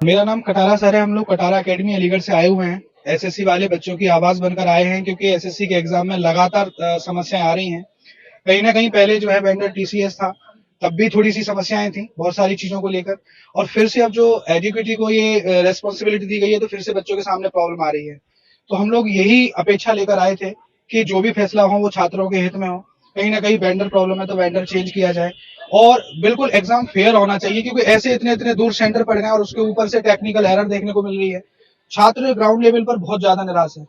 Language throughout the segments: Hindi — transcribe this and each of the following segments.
मेरा नाम कटारा सर है। हम लोग कटारा एकेडमी अलीगढ़ से आए हुए हैं। एसएससी वाले बच्चों की आवाज बनकर आए हैं, क्योंकि एसएससी के एग्जाम में लगातार समस्याएं आ रही हैं। कहीं ना कहीं पहले जो है वेंडर टीसीएस था, तब भी थोड़ी सी समस्याएं थी बहुत सारी चीजों को लेकर। और फिर से अब जो एजुकेटी को ये रेस्पॉन्सिबिलिटी दी गई है, तो फिर से बच्चों के सामने प्रॉब्लम आ रही है। तो हम लोग यही अपेक्षा लेकर आए थे कि जो भी फैसला हो वो छात्रों के हित में हो। कहीं ना कहीं वेंडर प्रॉब्लम है तो वेंडर चेंज किया जाए, और बिल्कुल एग्जाम फेयर होना चाहिए, क्योंकि ऐसे इतने इतने दूर सेंटर पड़ गए और उसके ऊपर से टेक्निकल एरर देखने को मिल रही है। छात्र ग्राउंड लेवल पर बहुत ज्यादा निराश है,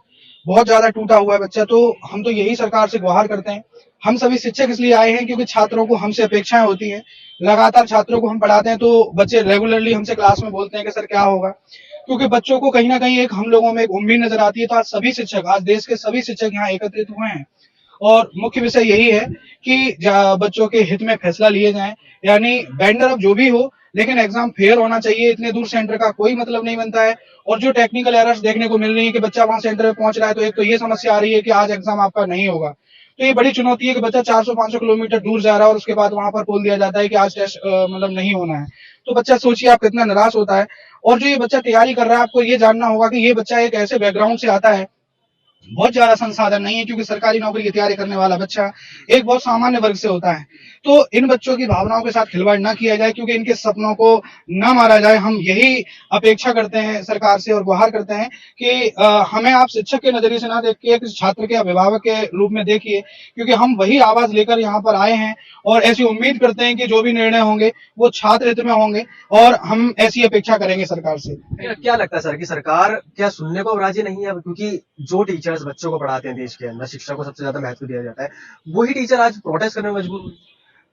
बहुत ज्यादा टूटा हुआ है बच्चा। तो हम तो यही सरकार से गुहार करते हैं। हम सभी शिक्षक इसलिए आए हैं क्योंकि छात्रों को हमसे अपेक्षाएं होती हैं। लगातार छात्रों को हम पढ़ाते हैं तो बच्चे रेगुलरली हमसे क्लास में बोलते हैं कि सर क्या होगा, क्योंकि बच्चों को कहीं ना कहीं एक हम लोगों में एक उम्मीद नजर आती है। तो आज सभी शिक्षक, आज देश के सभी शिक्षक यहाँ एकत्रित हुए हैं, और मुख्य विषय यही है कि बच्चों के हित में फैसला लिए जाए। यानी वेंडर अब जो भी हो, लेकिन एग्जाम फेयर होना चाहिए। इतने दूर सेंटर का कोई मतलब नहीं बनता है। और जो टेक्निकल एरर्स देखने को मिल रही है कि बच्चा वहां सेंटर में पहुंच रहा है, तो एक तो ये समस्या आ रही है कि आज एग्जाम आपका नहीं होगा। तो ये बड़ी चुनौती है कि बच्चा 400-500 किलोमीटर दूर जा रहा है और उसके बाद वहां पर बोल दिया जाता है कि आज टेस्ट मतलब नहीं होना है। तो बच्चा सोचिए आप कितना निराश होता है। और जो ये बच्चा तैयारी कर रहा है, आपको ये जानना होगा कि ये बच्चा एक ऐसे बैकग्राउंड से आता है, बहुत ज्यादा संसाधन नहीं है, क्योंकि सरकारी नौकरी की तैयारी करने वाला बच्चा एक बहुत सामान्य वर्ग से होता है। तो इन बच्चों की भावनाओं के साथ खिलवाड़ ना किया जाए, क्योंकि इनके सपनों को ना मारा जाए। हम यही अपेक्षा करते हैं सरकार से और गुहार करते हैं कि हमें आप शिक्षक के नजरिए से ना देख के एक छात्र के अभिभावक के रूप में देखिए, क्योंकि हम वही आवाज लेकर यहाँ पर आए हैं, और ऐसी उम्मीद करते हैं कि जो भी निर्णय होंगे वो छात्र हित में होंगे, और हम ऐसी अपेक्षा करेंगे सरकार से। क्या लगता है सर कि सरकार क्या सुनने को अब राजी नहीं है? क्योंकि जो टीचर्स बच्चों को पढ़ाते हैं देश के अंदर, शिक्षा को सबसे ज्यादा महत्व दिया जाता है, वही टीचर आज प्रोटेस्ट करने में मजबूर हुए।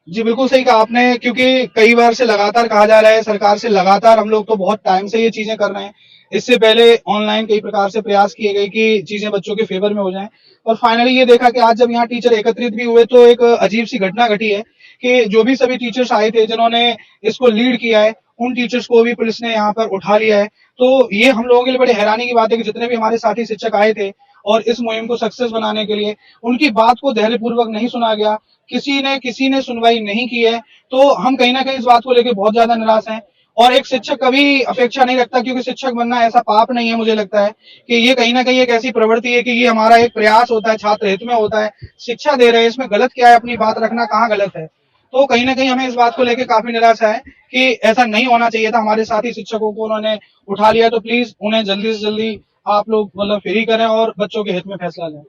जी, बिल्कुल सही कहा आपने, क्योंकि कई बार से लगातार कहा जा रहा है सरकार से, लगातार हम लोग तो बहुत टाइम से ये चीजें कर रहे हैं। इससे पहले ऑनलाइन कई प्रकार से प्रयास किए गए कि चीजें बच्चों के फेवर में हो जाएं, और फाइनली ये देखा कि आज जब यहाँ टीचर एकत्रित भी हुए, तो एक अजीब सी घटना घटी है कि जो भी सभी टीचर्स आए थे जिन्होंने इसको लीड किया है, उन टीचर्स को भी पुलिस ने यहाँ पर उठा लिया है। तो ये हम लोगों के लिए बड़ी हैरानी की बात है कि जितने भी हमारे साथी शिक्षक आए थे और इस मुहिम को सक्सेस बनाने के लिए, उनकी बात को धैर्यपूर्वक नहीं सुना गया। किसी ने सुनवाई नहीं की है। तो हम कहीं ना कहीं इस बात को लेकर बहुत ज्यादा निराश हैं। और एक शिक्षक कभी अपेक्षा नहीं रखता, क्योंकि शिक्षक बनना ऐसा पाप नहीं है। मुझे लगता है कि ये कहीं ना कहीं एक ऐसी प्रवृत्ति है कि ये हमारा एक प्रयास होता है, छात्र हित में होता है। शिक्षा दे रहे हैं, इसमें गलत क्या है? अपनी बात रखना कहाँ गलत है? तो कहीं ना कहीं हमें इस बात को लेकर काफी निराशा है कि ऐसा नहीं होना चाहिए था। हमारे साथी शिक्षकों को उन्होंने उठा लिया, तो प्लीज उन्हें जल्दी से जल्दी आप लोग मतलब फ्री करें और बच्चों के हित में फैसला लें।